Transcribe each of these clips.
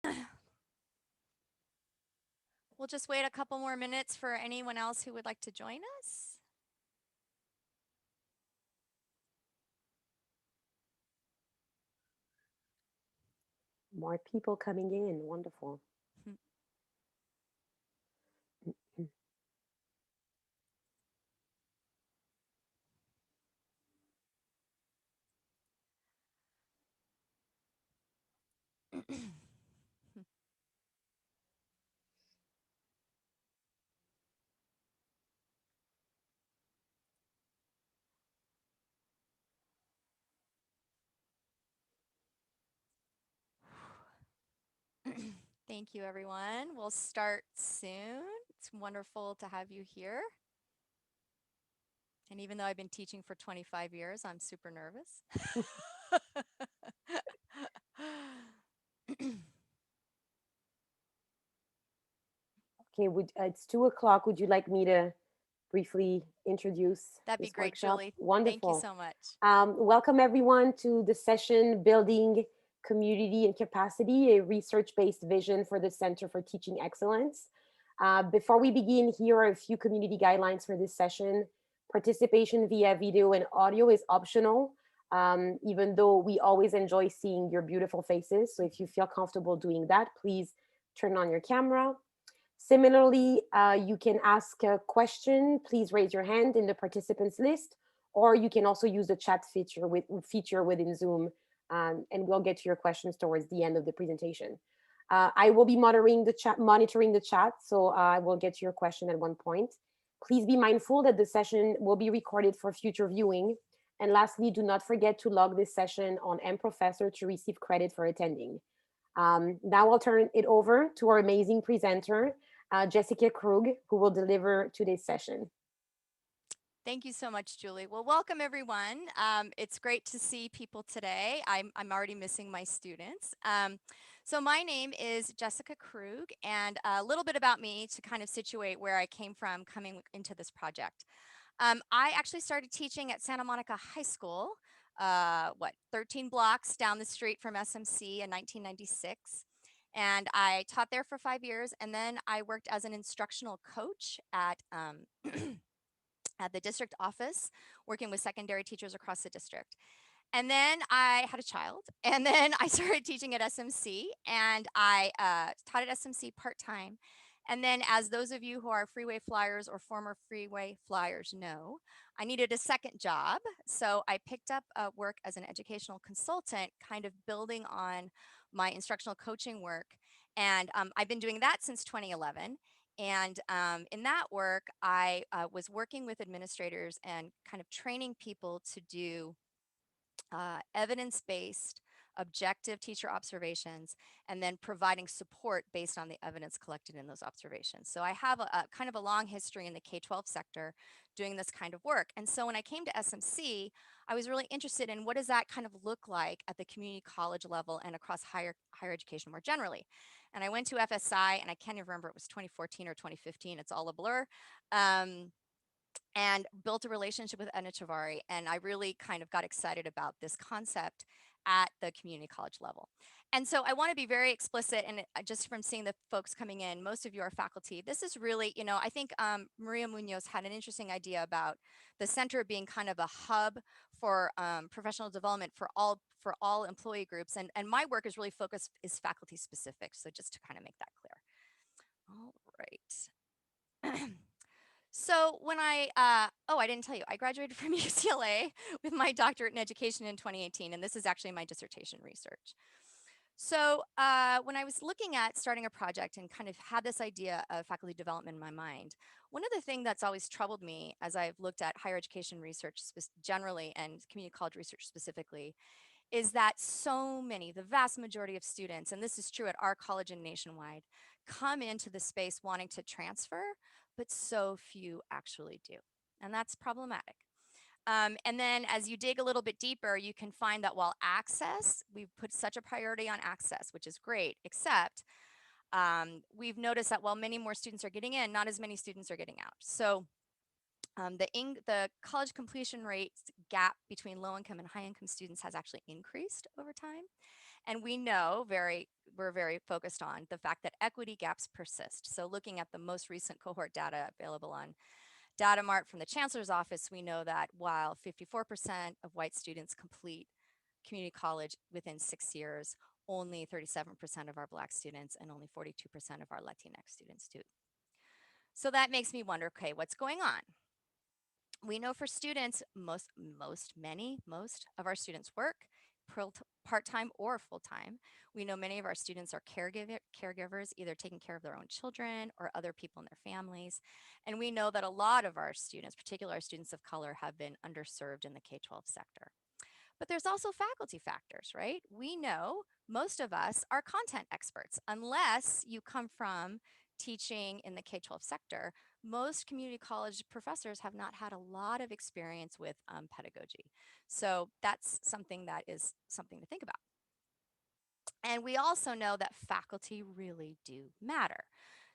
We'll just wait a couple more minutes for anyone else who would like to join us. More people coming in. Wonderful. Thank you, everyone. We'll start soon. It's wonderful to have you here. And even though I've been teaching for 25 years, I'm super nervous. Okay, it's 2 o'clock. Would you like me to briefly introduce That'd be this great, workshop? Julie. Thank you Wonderful. so much. Welcome everyone to the session Building Community and Capacity, a research-based vision for the Center for Teaching Excellence. Before we begin, here are a few community guidelines for this session. Participation via video and audio is optional, even though we always enjoy seeing your beautiful faces. So if you feel comfortable doing that, please turn on your camera. Similarly, you can ask a question. Please raise your hand in the participants list, or you can also use the chat feature within Zoom, and we'll get to your questions towards the end of the presentation. I will be monitoring the chat, so I will get to your question at one point. Please be mindful that the session will be recorded for future viewing. And lastly, do not forget to log this session on mProfessor to receive credit for attending. Now I'll turn it over to our amazing presenter, Jessica Krug, who will deliver today's session. Thank you so much, Julie. Well, welcome everyone. It's great to see people today. I'm already missing my students. So my name is Jessica Krug, and a little bit about me to kind of situate where I came from coming into this project. I actually started teaching at Santa Monica High School, 13 blocks down the street from SMC in 1996. And I taught there for 5 years, and then I worked as an instructional coach at the district office, working with secondary teachers across the district. And then I had a child, and then I started teaching at SMC, and I taught at SMC part-time. And then, as those of you who are freeway flyers or former freeway flyers know, I needed a second job. So I picked up work as an educational consultant, kind of building on my instructional coaching work. And I've been doing that since 2011. And in that work, I was working with administrators and kind of training people to do evidence-based, objective teacher observations, and then providing support based on the evidence collected in those observations. So I have a kind of a long history in the K-12 sector doing this kind of work. And so when I came to SMC, I was really interested in what does that kind of look like at the community college level and across higher education more generally. And I went to FSI, and I can't even remember, it was 2014 or 2015. It's all a blur. And built a relationship with Edna Chavari. And I really kind of got excited about this concept at the community college level. And so I want to be very explicit, and just from seeing the folks coming in, most of you are faculty. This is really, I think Maria Munoz had an interesting idea about the center being kind of a hub for professional development for all employee groups. And my work is really focused, is faculty specific. So just to kind of make that clear. All right. So when I didn't tell you, I graduated from UCLA with my doctorate in education in 2018, and this is actually my dissertation research. So when I was looking at starting a project and kind of had this idea of faculty development in my mind, one of the things that's always troubled me as I've looked at higher education research generally and community college research specifically, is that so many, the vast majority of students, and this is true at our college and nationwide, come into the space wanting to transfer, but so few actually do. And that's problematic. And then as you dig a little bit deeper, you can find that while access, we've put such a priority on access, which is great, except we've noticed that while many more students are getting in, not as many students are getting out. So the college completion rate gap between low income and high income students has actually increased over time. And we're very focused on the fact that equity gaps persist. So looking at the most recent cohort data available on Data Mart from the Chancellor's Office, we know that while 54% of white students complete community college within 6 years, only 37% of our Black students and only 42% of our Latinx students do. So that makes me wonder, okay, what's going on? We know for students, most of our students work part-time or full-time. We know many of our students are caregivers, either taking care of their own children or other people in their families. And we know that a lot of our students, particularly our students of color, have been underserved in the K-12 sector. But there's also faculty factors, right? We know most of us are content experts. Unless you come from teaching in the K-12 sector, most community college professors have not had a lot of experience with pedagogy. So that's something that is something to think about. And we also know that faculty really do matter.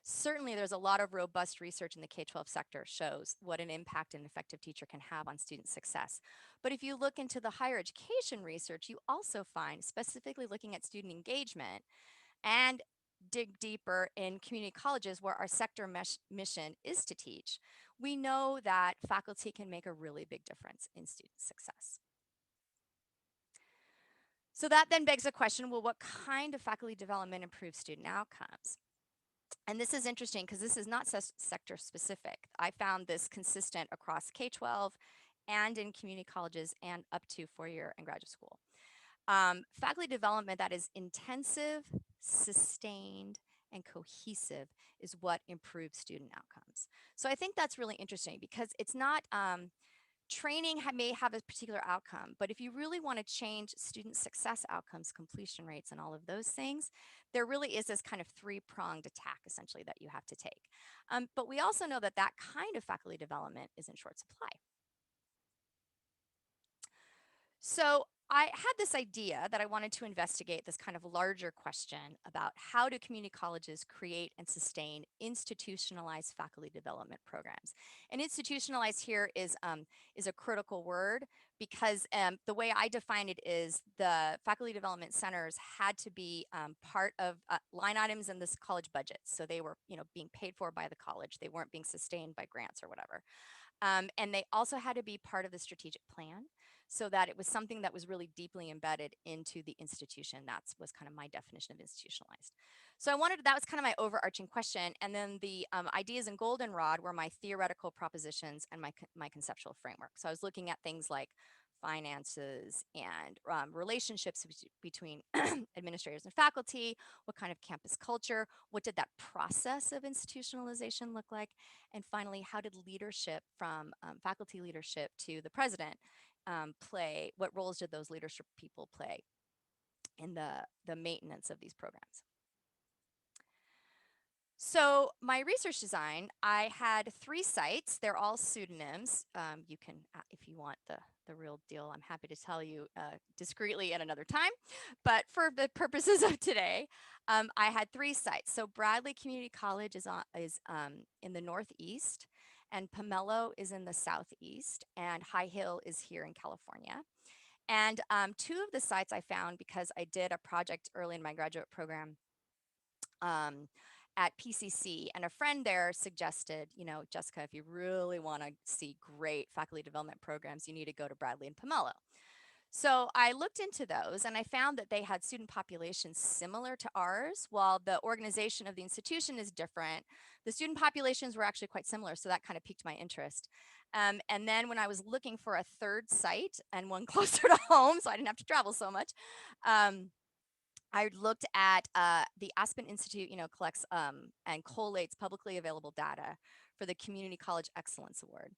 Certainly, there's a lot of robust research in the K-12 sector shows what an impact an effective teacher can have on student success. But if you look into the higher education research, you also find, specifically looking at student engagement and dig deeper in community colleges where our sector mission is to teach, we know that faculty can make a really big difference in student success. So that then begs the question, well, what kind of faculty development improves student outcomes? And this is interesting because this is not sector specific. I found this consistent across K-12 and in community colleges and up to four-year and graduate school. Faculty development that is intensive, sustained, and cohesive is what improves student outcomes. So I think that's really interesting because it's not training may have a particular outcome, but if you really want to change student success outcomes, completion rates, and all of those things, there really is this kind of three-pronged attack essentially that you have to take. But we also know that that kind of faculty development is in short supply. So I had this idea that I wanted to investigate this kind of larger question about how do community colleges create and sustain institutionalized faculty development programs. And institutionalized here is a critical word because the way I define it is the faculty development centers had to be part of line items in this college budget. So they were, being paid for by the college. They weren't being sustained by grants or whatever. And they also had to be part of the strategic plan so that it was something that was really deeply embedded into the institution. That was kind of my definition of institutionalized. So that was kind of my overarching question. And then the ideas in goldenrod were my theoretical propositions and my conceptual framework. So I was looking at things like finances and relationships between administrators and faculty, what kind of campus culture, what did that process of institutionalization look like, and finally, how did leadership from faculty leadership to the president play, what roles did those leadership people play in the maintenance of these programs? So my research design, I had 3 sites. They're all pseudonyms. You can, if you want the real deal, I'm happy to tell you discreetly at another time. But for the purposes of today, I had 3 sites. So Bradley Community College is in the Northeast, and Pomelo is in the Southeast, and High Hill is here in California. And 2 of the sites I found because I did a project early in my graduate program um, at PCC, and a friend there suggested, Jessica, if you really want to see great faculty development programs, you need to go to Bradley and Pomelo. So I looked into those and I found that they had student populations similar to ours. While the organization of the institution is different, the student populations were actually quite similar. So that kind of piqued my interest. And then when I was looking for a third site and one closer to home, so I didn't have to travel so much, I looked at the Aspen Institute, collects and collates publicly available data for the Community College Excellence Award.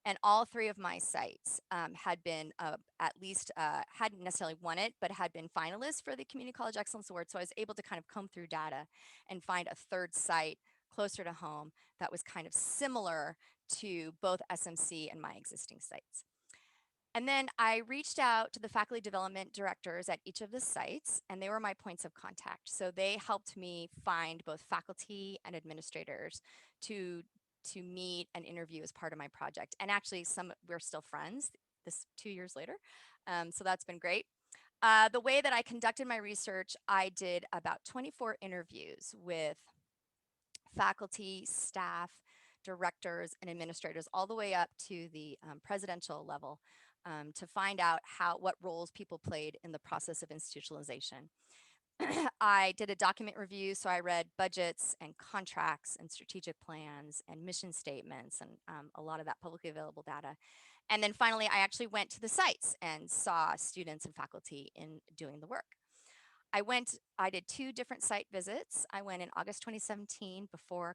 And all 3 of my sites had been at least, hadn't necessarily won it, but had been finalists for the Community College Excellence Award. So I was able to kind of comb through data and find a third site closer to home that was kind of similar to both SMC and my existing sites. And then I reached out to the faculty development directors at each of the sites, and they were my points of contact. So they helped me find both faculty and administrators to meet and interview as part of my project. And actually, we're still friends this 2 years later. So that's been great. The way that I conducted my research, I did about 24 interviews with faculty, staff, directors, and administrators, all the way up to the presidential level, to find out what roles people played in the process of institutionalization. I did a document review, so I read budgets and contracts and strategic plans and mission statements and a lot of that publicly available data. And then finally, I actually went to the sites and saw students and faculty in doing the work. I did two different site visits. I went in August 2017 before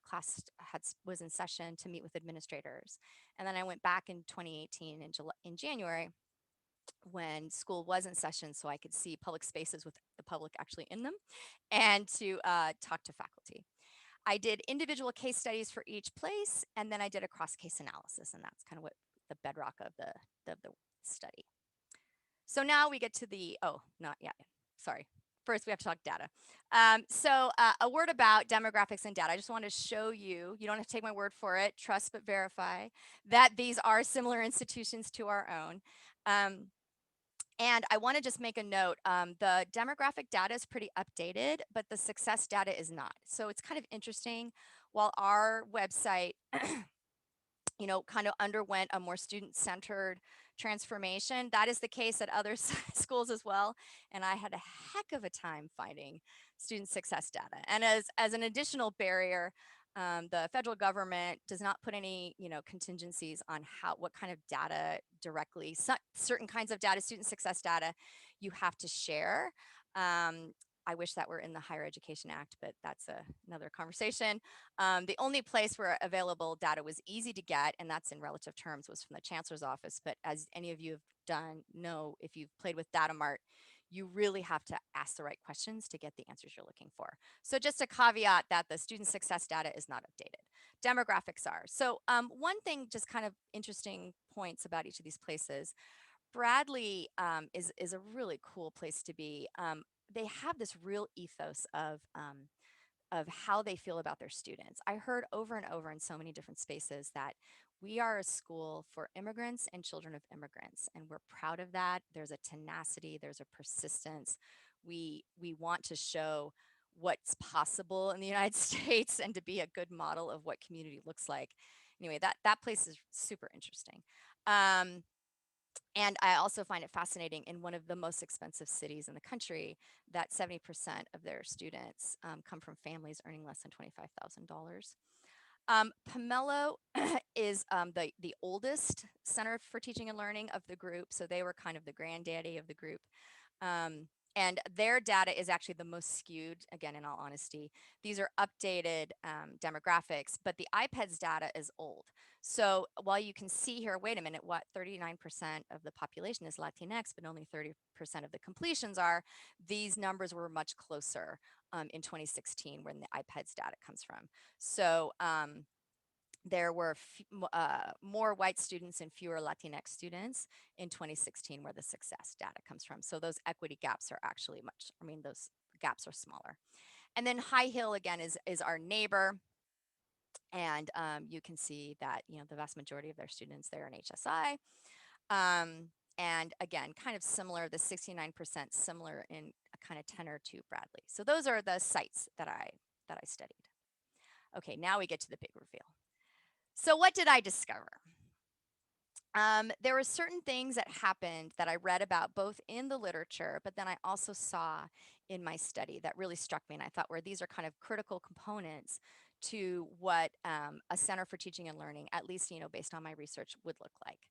was in session to meet with administrators. And then I went back in 2018 in January when school was in session so I could see public spaces with the public actually in them and to talk to faculty. I did individual case studies for each place, and then I did a cross case analysis, and that's kind of what the bedrock of the study. So now we get to not yet. Sorry. First, we have to talk data. A word about demographics and data. I just want to show you, you don't have to take my word for it, trust but verify, that these are similar institutions to our own. And I want to just make a note, the demographic data is pretty updated, but the success data is not. So it's kind of interesting. While our website kind of underwent a more student-centered transformation. That is the case at other schools as well. And I had a heck of a time finding student success data. And as an additional barrier, the federal government does not put any, contingencies on what kind of data directly, certain kinds of data, student success data, you have to share. I wish that were in the Higher Education Act, but that's another conversation. The only place where available data was easy to get, and that's in relative terms, was from the Chancellor's office. But as any of you have know, if you've played with Data Mart, you really have to ask the right questions to get the answers you're looking for. So just a caveat that the student success data is not updated. Demographics are. So one thing, just kind of interesting points about each of these places. Bradley is a really cool place to be. They have this real ethos of how they feel about their students. I heard over and over in so many different spaces that we are a school for immigrants and children of immigrants, and we're proud of that. There's a tenacity, there's a persistence. We want to show what's possible in the United States and to be a good model of what community looks like. Anyway, that place is super interesting. And I also find it fascinating in one of the most expensive cities in the country that 70% of their students come from families earning less than $25,000. Pomelo is the oldest center for teaching and learning of the group. So they were kind of the granddaddy of the group. Um, and their data is actually the most skewed, again, in all honesty. These are updated demographics, but the IPEDS data is old. So while you can see here, wait a minute, what 39% of the population is Latinx, but only 30% of the completions are, these numbers were much closer in 2016 when the IPEDS data comes from. So there were more white students and fewer Latinx students in 2016 where the success data comes from. So those equity gaps are actually those gaps are smaller. And then High Hill, again, is our neighbor. And you can see that, the vast majority of their students there in HSI. And again, kind of similar, the 69% similar in a kind of tenor to Bradley. So those are the sites that I studied. Okay, now we get to the big reveal. So what did I discover? There were certain things that happened that I read about both in the literature, but then I also saw in my study that really struck me, and I thought these are kind of critical components to what a Center for Teaching and Learning, at least based on my research, would look like.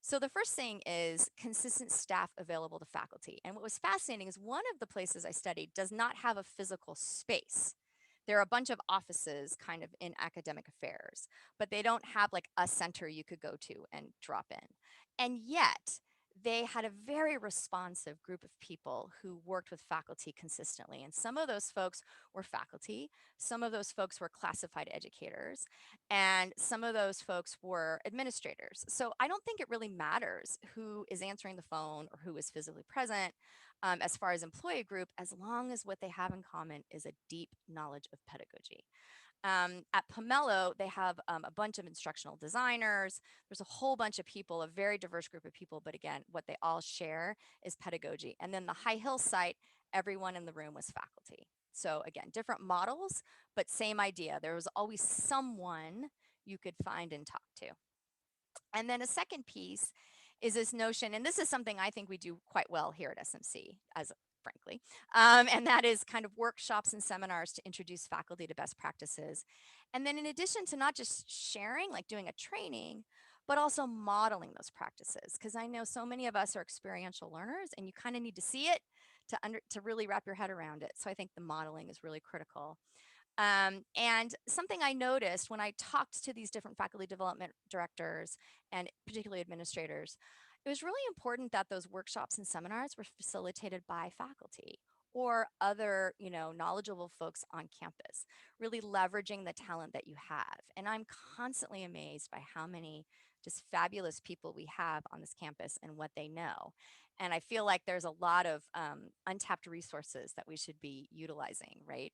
So the first thing is consistent staff available to faculty. And what was fascinating is one of the places I studied does not have a physical space. There are a bunch of offices kind of in academic affairs, but they don't have like a center you could go to and drop in. And yet, they had a very responsive group of people who worked with faculty consistently. And some of those folks were faculty, some of those folks were classified educators, and some of those folks were administrators. So I don't think it really matters who is answering the phone or who is physically present as far as employee group, as long as what they have in common is a deep knowledge of pedagogy. At Pomelo, they have a bunch of instructional designers. There's a whole bunch of people, a very diverse group of people. But again, what they all share is pedagogy. And then the High Hill site, everyone in the room was faculty. So again, different models, but same idea. There was always someone you could find and talk to. And then a second piece is this notion, and this is something I think we do quite well here at SMC, as frankly, and that is kind of workshops and seminars to introduce faculty to best practices. And then in addition to not just sharing, like doing a training, but also modeling those practices. Because I know so many of us are experiential learners and you kind of need to see it to really wrap your head around it. So I think the modeling is really critical. And something I noticed when I talked to these different faculty development directors and particularly administrators, it was really important that those workshops and seminars were facilitated by faculty or other, knowledgeable folks on campus, really leveraging the talent that you have. And I'm constantly amazed by how many just fabulous people we have on this campus and what they know. And I feel like there's a lot of untapped resources that we should be utilizing, right?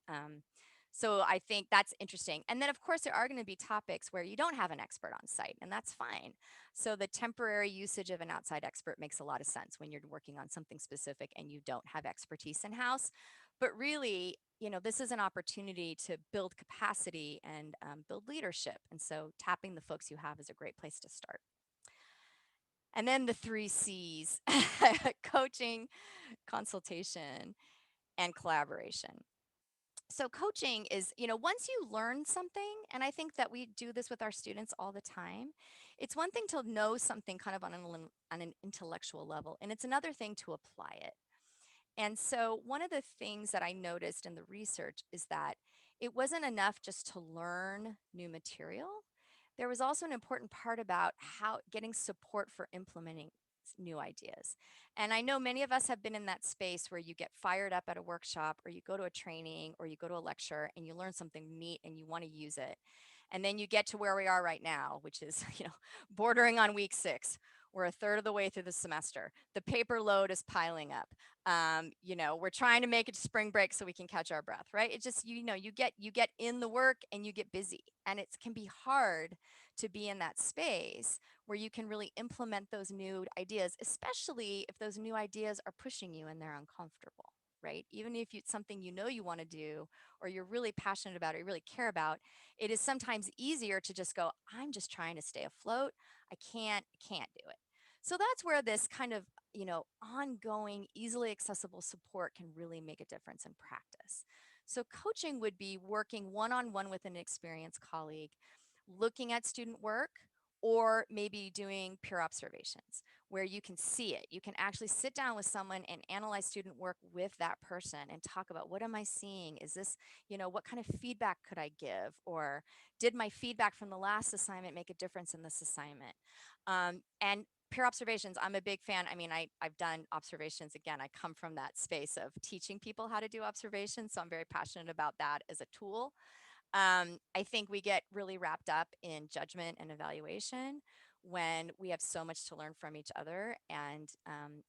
So I think that's interesting. And then, of course, there are going to be topics where you don't have an expert on site, and that's fine. So the temporary usage of an outside expert makes a lot of sense when you're working on something specific and you don't have expertise in house. But really, this is an opportunity to build capacity and build leadership. And so tapping the folks you have is a great place to start. And then the three C's coaching, consultation, and collaboration. So coaching is, once you learn something, and I think that we do this with our students all the time, it's one thing to know something kind of on an intellectual level, and it's another thing to apply it. And so one of the things that I noticed in the research is that it wasn't enough just to learn new material. There was also an important part about how getting support for implementing new ideas. And I know many of us have been in that space where you get fired up at a workshop or you go to a training or you go to a lecture and you learn something neat and you want to use it. And then you get to where we are right now, which is, bordering on week 6. We're a third of the way through the semester. The paper load is piling up. We're trying to make it to spring break so we can catch our breath, right? It just, you get in the work and you get busy, and it can be hard to be in that space where you can really implement those new ideas, especially if those new ideas are pushing you and they're uncomfortable, right? Even if it's something you want to do or you're really passionate about or you really care about, it is sometimes easier to just go, I'm just trying to stay afloat. I can't do it. So that's where this kind of, ongoing, easily accessible support can really make a difference in practice. So coaching would be working one-on-one with an experienced colleague, looking at student work, or maybe doing peer observations where you can see it. You can actually sit down with someone and analyze student work with that person and talk about, what am I seeing? Is this, what kind of feedback could I give? Or did my feedback from the last assignment make a difference in this assignment? And peer observations, I'm a big fan. I mean, I've done observations. Again, I come from that space of teaching people how to do observations, so I'm very passionate about that as a tool. I think we get really wrapped up in judgment and evaluation when we have so much to learn from each other. And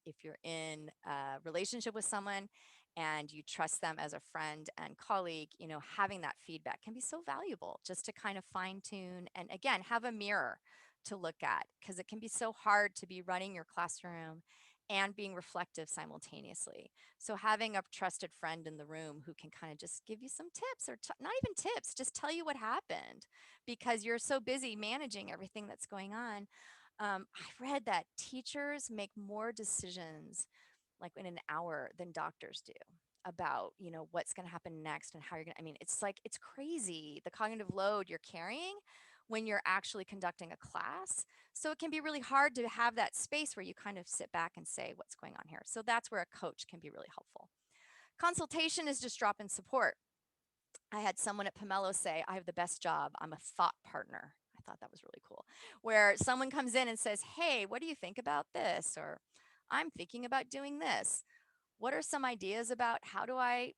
if you're in a relationship with someone and you trust them as a friend and colleague, having that feedback can be so valuable just to kind of fine tune and again, have a mirror to look at, because it can be so hard to be running your classroom and being reflective simultaneously. So having a trusted friend in the room who can kind of just give you some tips or not even tips, just tell you what happened because you're so busy managing everything that's going on. I read that teachers make more decisions like in an hour than doctors do about what's going to happen next and how you're going to, I mean, it's like it's crazy the cognitive load you're carrying when you're actually conducting a class. So it can be really hard to have that space where you kind of sit back and say what's going on here. So that's where a coach can be really helpful. Consultation is just drop in support. I had someone at Pomelo say, I have the best job. I'm a thought partner. I thought that was really cool. Where someone comes in and says, hey, what do you think about this? Or I'm thinking about doing this. What are some ideas about how do I,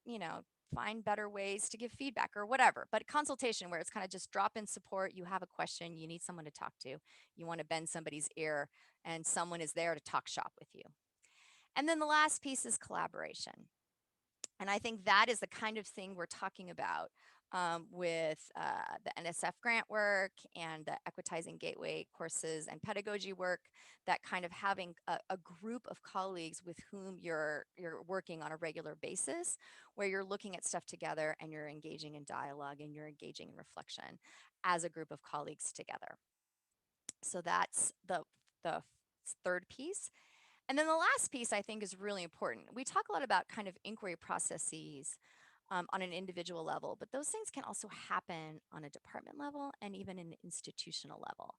find better ways to give feedback or whatever? But consultation, where it's kind of just drop in support. You have a question, you need someone to talk to, you want to bend somebody's ear, and someone is there to talk shop with you. And then the last piece is collaboration. And I think that is the kind of thing we're talking about with the NSF grant work and the Equitizing Gateway courses and pedagogy work, that kind of having a group of colleagues with whom you're working on a regular basis, where you're looking at stuff together and you're engaging in dialogue and you're engaging in reflection as a group of colleagues together. So that's the third piece. And then the last piece I think is really important. We talk a lot about kind of inquiry processes on an individual level, but those things can also happen on a department level and even an institutional level.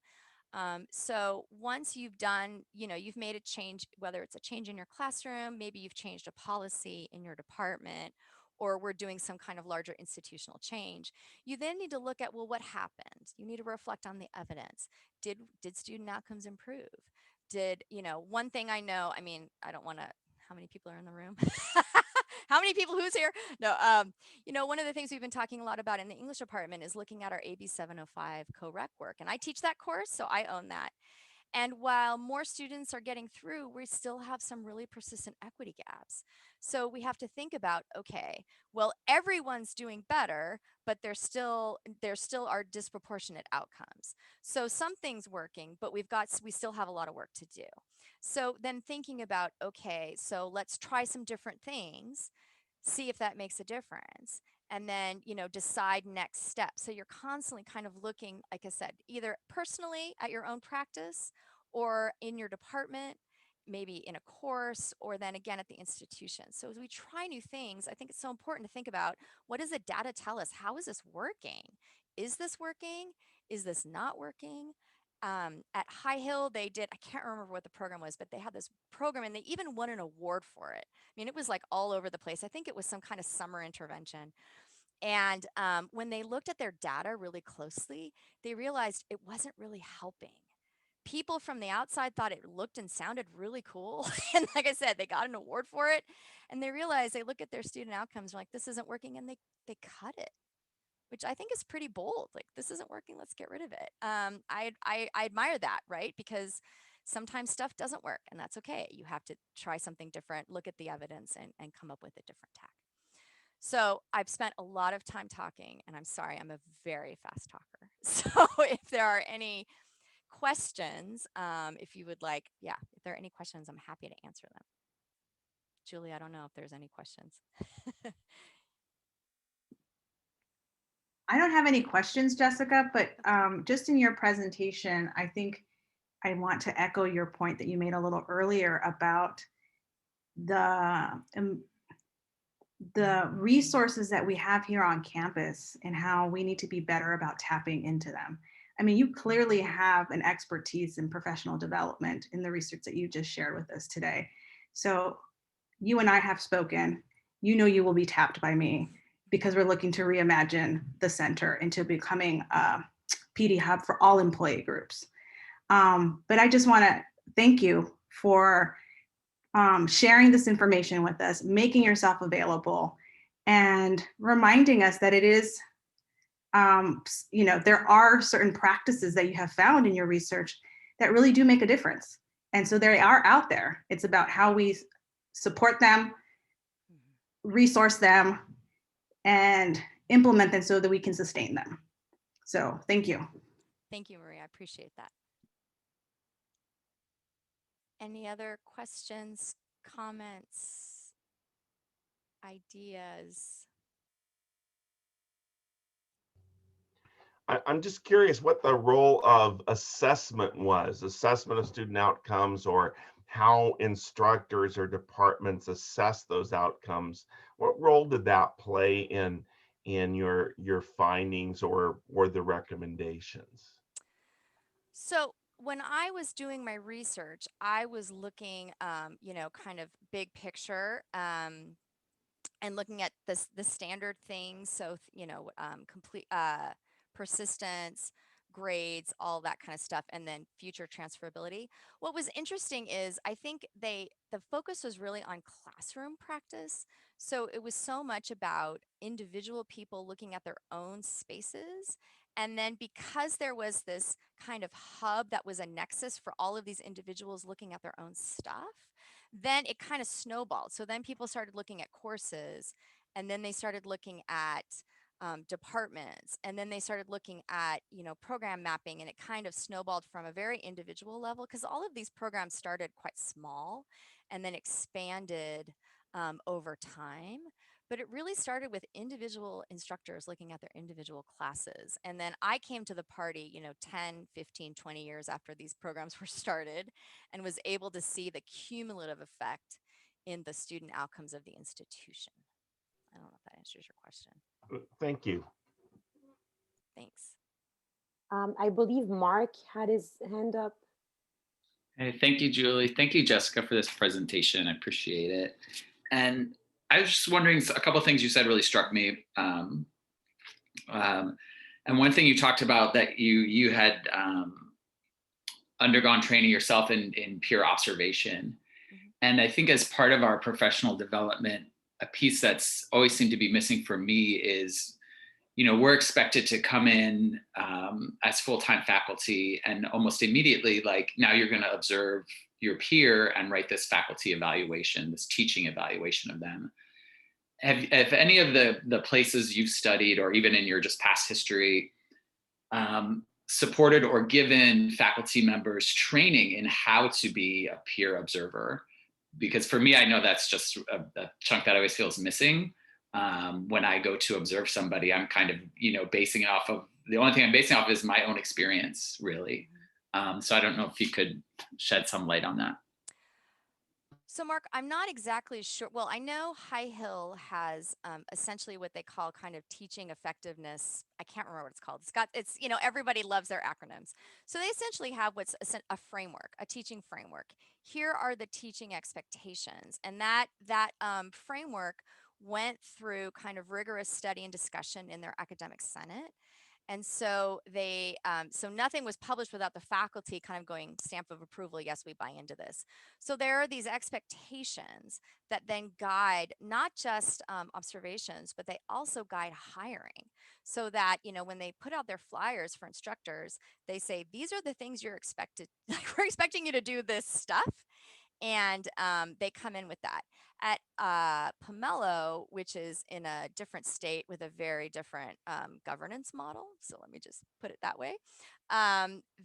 So once you've done, you've made a change, whether it's a change in your classroom, maybe you've changed a policy in your department, or we're doing some kind of larger institutional change, you then need to look at, well, what happened? You need to reflect on the evidence. Did student outcomes improve? Did, one thing I know, I mean, I don't want to, how many people are in the room? How many people, who's here? No, one of the things we've been talking a lot about in the English department is looking at our AB 705 co-rec work. And I teach that course, so I own that. And while more students are getting through, we still have some really persistent equity gaps. So we have to think about, okay, well, everyone's doing better, but there still are disproportionate outcomes. So something's working, but we still have a lot of work to do. So then thinking about, okay, so let's try some different things, see if that makes a difference, and then decide next steps. So you're constantly kind of looking, like I said, either personally at your own practice or in your department, maybe in a course, or then again at the institution. So as we try new things, I think it's so important to think about, what does the data tell us? How is this working? Is this working? Is this not working? At High Hill, they did, I can't remember what the program was, but they had this program and they even won an award for it. I mean, it was like all over the place. I think it was some kind of summer intervention. And when they looked at their data really closely, they realized it wasn't really helping. People from the outside thought it looked and sounded really cool. And like I said, they got an award for it. And they realized, they look at their student outcomes, like, this isn't working, and they cut it, which I think is pretty bold. Like, this isn't working, let's get rid of it. I admire that, right? Because sometimes stuff doesn't work, and that's okay. You have to try something different, look at the evidence, and come up with a different tack. So I've spent a lot of time talking, and I'm sorry, I'm a very fast talker. So if there are any questions, if you would like, yeah, if there are any questions, I'm happy to answer them. Julie, I don't know if there's any questions. I don't have any questions, Jessica, but just in your presentation, I think I want to echo your point that you made a little earlier about the um, the resources that we have here on campus and how we need to be better about tapping into them. I mean, you clearly have an expertise in professional development in the research that you just shared with us today. So you and I have spoken. You know you will be tapped by me because we're looking to reimagine the center into becoming a PD hub for all employee groups. But I just want to thank you for sharing this information with us, making yourself available, and reminding us that it is, there are certain practices that you have found in your research that really do make a difference. And so they are out there. It's about how we support them, resource them, and implement them so that we can sustain them. So thank you. Thank you, Maria. I appreciate that. Any other questions, comments, ideas? I'm just curious what the role of assessment was, assessment of student outcomes, or how instructors or departments assess those outcomes. What role did that play in your findings or the recommendations? So when I was doing my research, I was looking, kind of big picture, and looking at the standard things. So, complete persistence, grades, all that kind of stuff, and then future transferability. What was interesting is, I think the focus was really on classroom practice. So it was so much about individual people looking at their own spaces. And then because there was this kind of hub that was a nexus for all of these individuals looking at their own stuff, then it kind of snowballed. So then people started looking at courses, and then they started looking at departments. And then they started looking at, program mapping, and it kind of snowballed from a very individual level, because all of these programs started quite small and then expanded over time. But it really started with individual instructors looking at their individual classes. And then I came to the party, 10, 15, 20 years after these programs were started, and was able to see the cumulative effect in the student outcomes of the institution. I don't know if that answers your question. Thank you. Thanks. I believe Mark had his hand up. Hey, thank you, Julie. Thank you, Jessica, for this presentation. I appreciate it. And I was just wondering, a couple of things you said really struck me. And one thing you talked about, that you had undergone training yourself in peer observation. Mm-hmm. And I think as part of our professional development, a piece that's always seemed to be missing for me is, we're expected to come in as full-time faculty, and almost immediately, like, now you're going to observe your peer and write this faculty evaluation, this teaching evaluation of them. If any of the places you've studied, or even in your just past history, supported or given faculty members training in how to be a peer observer? Because for me, I know that's just a chunk that I always feels missing. When I go to observe somebody, I'm kind of, basing it off of, the only thing I'm basing off is my own experience, really. So I don't know if you could shed some light on that. So Mark, I'm not exactly sure. Well, I know High Hill has essentially what they call kind of teaching effectiveness. I can't remember what it's called. It's everybody loves their acronyms. So they essentially have what's a framework, a teaching framework. Here are the teaching expectations, and that framework went through kind of rigorous study and discussion in their academic senate. And so so nothing was published without the faculty kind of going stamp of approval. Yes, we buy into this. So there are these expectations that then guide not just observations, but they also guide hiring. So that, when they put out their flyers for instructors, they say, these are the things you're expected, like, we're expecting you to do this stuff. And they come in with that. At Pomelo, which is in a different state with a very different governance model, so let me just put it that way,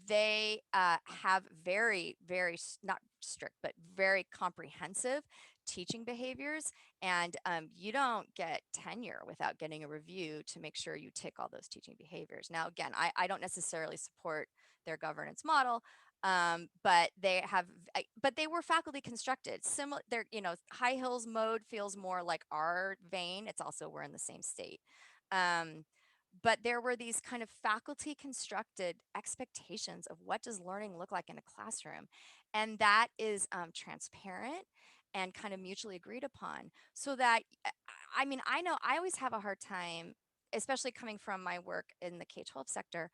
they have very, very, not strict, but very comprehensive teaching behaviors. And you don't get tenure without getting a review to make sure you tick all those teaching behaviors. Now, again, I don't necessarily support their governance model. But they were faculty constructed. Similar, High Hill's mode feels more like our vein. It's also, we're in the same state. But there were these kind of faculty constructed expectations of what does learning look like in a classroom. And that is transparent and kind of mutually agreed upon. So that, I know I always have a hard time, especially coming from my work in the K-12 sector,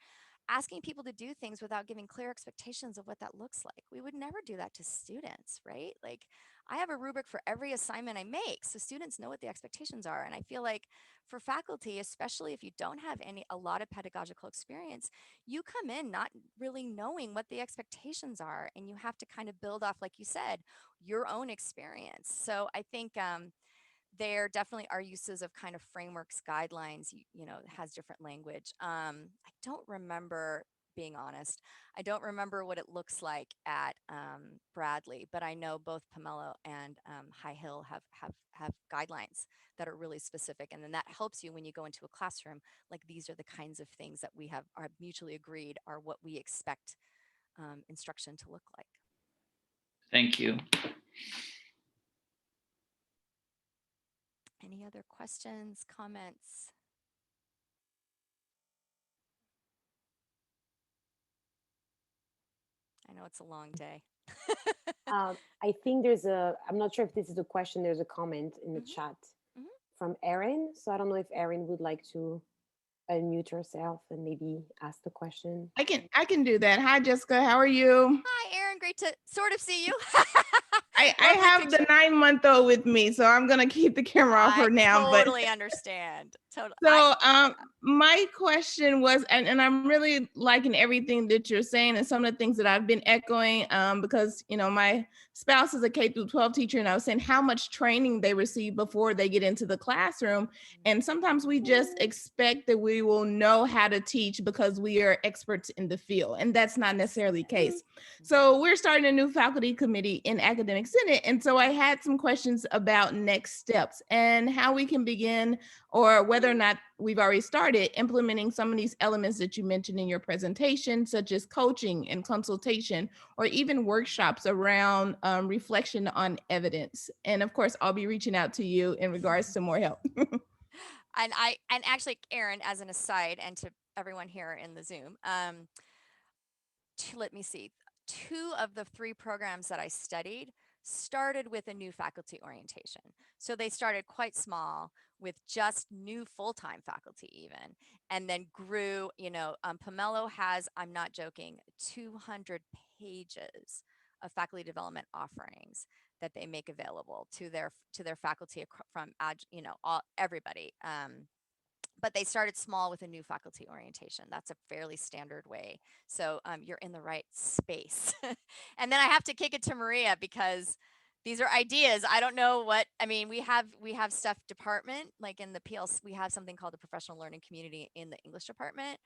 asking people to do things without giving clear expectations of what that looks like. We would never do that to students, right? Like, I have a rubric for every assignment I make, so students know what the expectations are. And I feel like for faculty, especially if you don't have a lot of pedagogical experience, you come in not really knowing what the expectations are, and you have to kind of build off, like you said, your own experience. So I think there definitely are uses of kind of frameworks, guidelines, has different language. I don't remember, being honest, I don't remember what it looks like at Bradley, but I know both Pomelo and High Hill have guidelines that are really specific. And then that helps you when you go into a classroom, like, these are the kinds of things that we are mutually agreed are what we expect instruction to look like. Thank you. Any other questions, comments? I know it's a long day. I think I'm not sure if this is a question, there's a comment in the chat from Erin. So I don't know if Erin would like to unmute herself and maybe ask the question. I can do that. Hi, Jessica. How are you? Hi, Erin. Great to sort of see you. I have the 9-month-old with me, so I'm gonna keep the camera off for now. I totally understand. Totally. So my question was, and I'm really liking everything that you're saying and some of the things that I've been echoing, because my spouse is a K through 12 teacher, and I was saying how much training they receive before they get into the classroom. And sometimes we just expect that we will know how to teach because we are experts in the field, and that's not necessarily the case. So we're starting a new faculty committee in Academic Senate, and so I had some questions about next steps and how we can begin, or whether or not we've already started implementing some of these elements that you mentioned in your presentation, such as coaching and consultation, or even workshops around reflection on evidence. And of course, I'll be reaching out to you in regards to more help. And actually, Erin, as an aside, and to everyone here in the Zoom, let me see. 2 of the 3 programs that I studied started with a new faculty orientation. So they started quite small with just new full-time faculty even, and then grew, Pomelo has, I'm not joking, 200 pages of faculty development offerings that they make available to their faculty from, everybody. But they started small with a new faculty orientation. That's a fairly standard way. So you're in the right space. And then I have to kick it to Maria because these are ideas. I don't know what, I mean, we have stuff department, like in the PLC, we have something called the professional learning community in the English department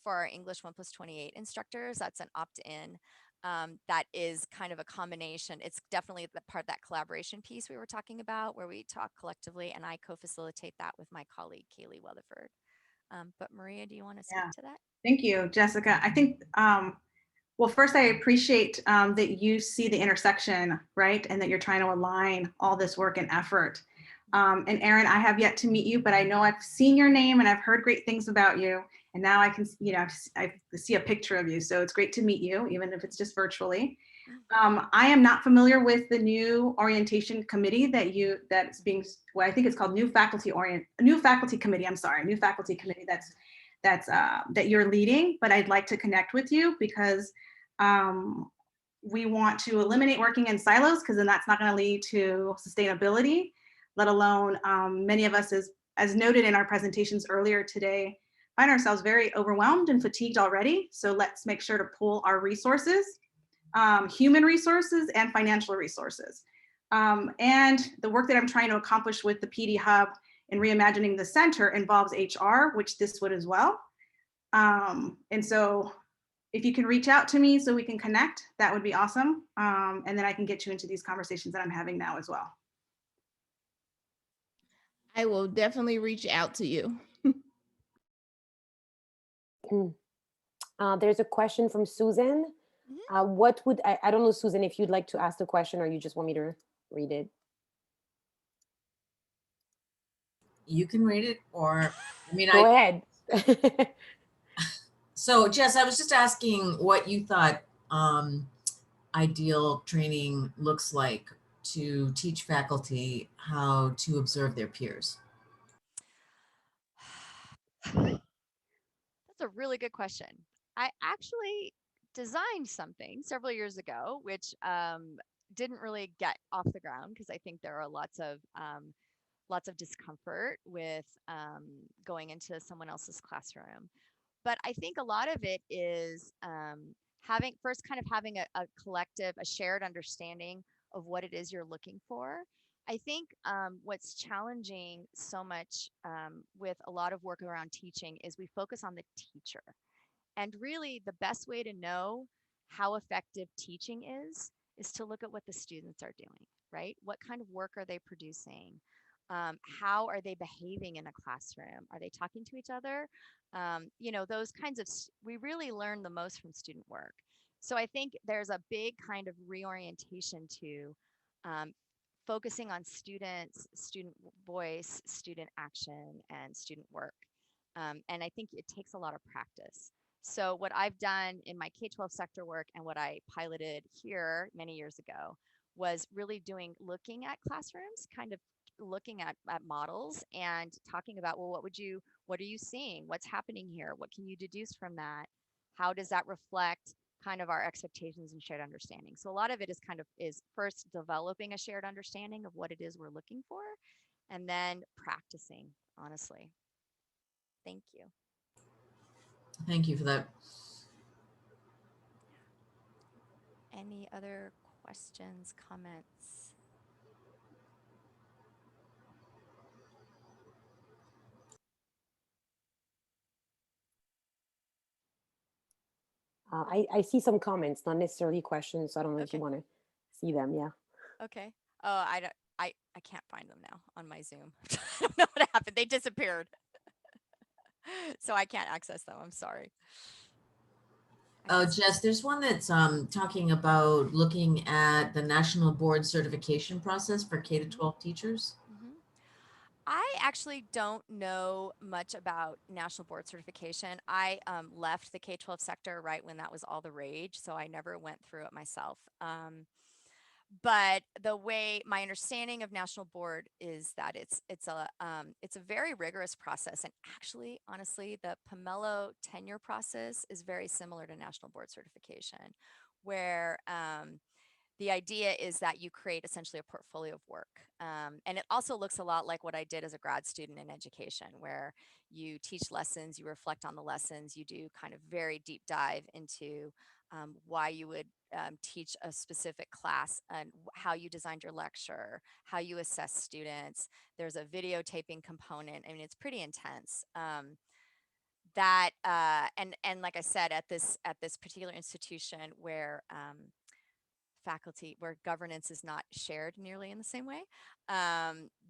for our English 1+28 instructors. That's an opt-in. That is kind of a combination. It's definitely the part, that collaboration piece we were talking about, where we talk collectively, and I co-facilitate that with my colleague Kaylee Weatherford. But Maria, do you want to speak to that? Thank you, Jessica. I think, well, first I appreciate that you see the intersection, right? And that you're trying to align all this work and effort. And Erin, I have yet to meet you, but I know I've seen your name and I've heard great things about you. And now I can, I see a picture of you. So it's great to meet you, even if it's just virtually. I am not familiar with the new orientation committee that's being, well, I think it's called new faculty committee. I'm sorry, new faculty committee that you're leading, but I'd like to connect with you because we want to eliminate working in silos, because then that's not going to lead to sustainability, let alone many of us, as noted in our presentations earlier today, find ourselves very overwhelmed and fatigued already. So let's make sure to pool our resources, human resources and financial resources. And the work that I'm trying to accomplish with the PD Hub and reimagining the center involves HR, which this would as well. And so if you can reach out to me so we can connect, that would be awesome. And then I can get you into these conversations that I'm having now as well. I will definitely reach out to you. There's a question from Susan. What would, I don't know, Susan, if you'd like to ask the question or you just want me to read it. You can read it, or I mean, Go ahead. So Jess, I was just asking what you thought ideal training looks like to teach faculty how to observe their peers. That's a really good question. I actually designed something several years ago, which didn't really get off the ground because I think there are lots of discomfort with going into someone else's classroom. But I think a lot of it is having a collective, a shared understanding of what it is you're looking for. I think what's challenging so much with a lot of work around teaching is we focus on the teacher. And really the best way to know how effective teaching is to look at what the students are doing, right? What kind of work are they producing? How are they behaving in a classroom? Are they talking to each other? Those kinds of, we really learn the most from student work. So I think there's a big kind of reorientation to focusing on students, student voice, student action, and student work. And I think it takes a lot of practice. So what I've done in my K-12 sector work and what I piloted here many years ago was really looking at classrooms, kind of looking at models and talking about, well, what are you seeing? What's happening here? What can you deduce from that? How does that reflect kind of our expectations and shared understanding? So a lot of it is first developing a shared understanding of what it is we're looking for, and then practicing, honestly. Thank you. Thank you for that. Any other questions, comments? I see some comments, not necessarily questions. So I don't know if you Okay. want to see them. Yeah. Okay. Oh, I can't find them now on my Zoom. I don't know what happened. They disappeared. So I can't access them. I'm sorry. Oh, Jess, there's one that's talking about looking at the national board certification process for K to 12 teachers. Mhm. I actually don't know much about national board certification. I left the K-12 sector right when that was all the rage, so I never went through it myself. But the way my understanding of national board is that it's a very rigorous process, and actually, honestly, the Pomelo tenure process is very similar to national board certification, where the idea is that you create essentially a portfolio of work. And it also looks a lot like what I did as a grad student in education, where you teach lessons, you reflect on the lessons, you do kind of very deep dive into why you would teach a specific class and how you designed your lecture, how you assess students. There's a videotaping component. I mean, it's pretty intense. And like I said, at this particular institution where faculty where governance is not shared nearly in the same way,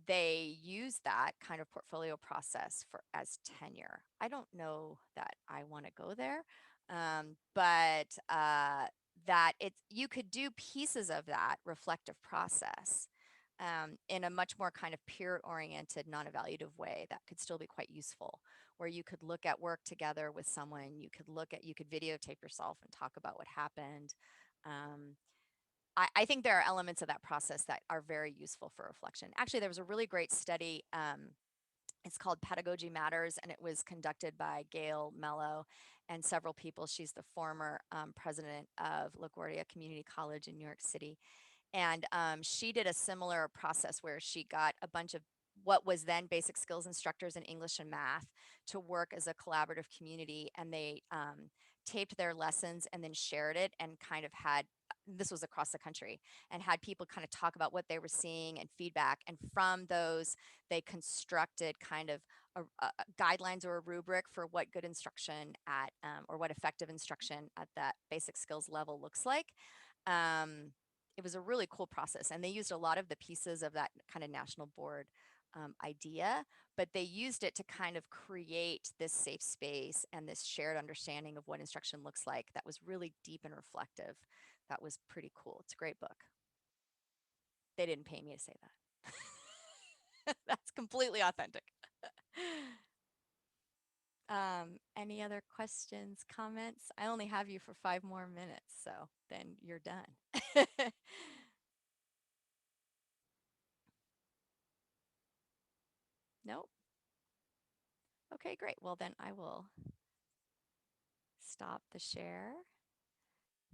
they use that kind of portfolio process for as tenure. I don't know that I want to go there, but that it's you could do pieces of that reflective process in a much more kind of peer oriented, non-evaluative way that could still be quite useful, where you could look at work together with someone, you could videotape yourself and talk about what happened. um, I think there are elements of that process that are very useful for reflection. Actually, there was a really great study. It's called Pedagogy Matters, and it was conducted by Gail Mello and several people. She's the former president of LaGuardia Community College in New York City. And she did a similar process where she got a bunch of what was then basic skills instructors in English and math to work as a collaborative community. And they taped their lessons and then shared it and kind of had this was across the country and had people kind of talk about what they were seeing and feedback. And from those, they constructed kind of a guidelines or a rubric for what good instruction at or what effective instruction at that basic skills level looks like. It was a really cool process, and they used a lot of the pieces of that kind of national board idea, but they used it to kind of create this safe space and this shared understanding of what instruction looks like that was really deep and reflective. That was pretty cool. It's a great book. They didn't pay me to say that. That's completely authentic. Any other questions, comments? I only have you for 5 more minutes, so then you're done. Nope. Okay, great. Well, then I will stop the share.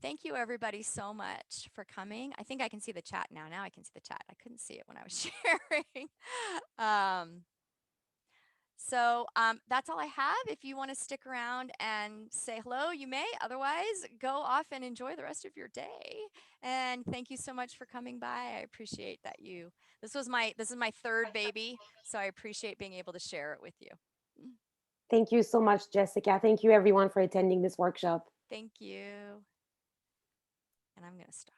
Thank you, everybody, so much for coming. I think I can see the chat now. Now I can see the chat. I couldn't see it when I was sharing. That's all I have. If you want to stick around and say hello, you may. Otherwise, go off and enjoy the rest of your day. And thank you so much for coming by. I appreciate that you. This is my third baby, so I appreciate being able to share it with you. Thank you so much, Jessica. Thank you, everyone, for attending this workshop. Thank you. And I'm going to stop.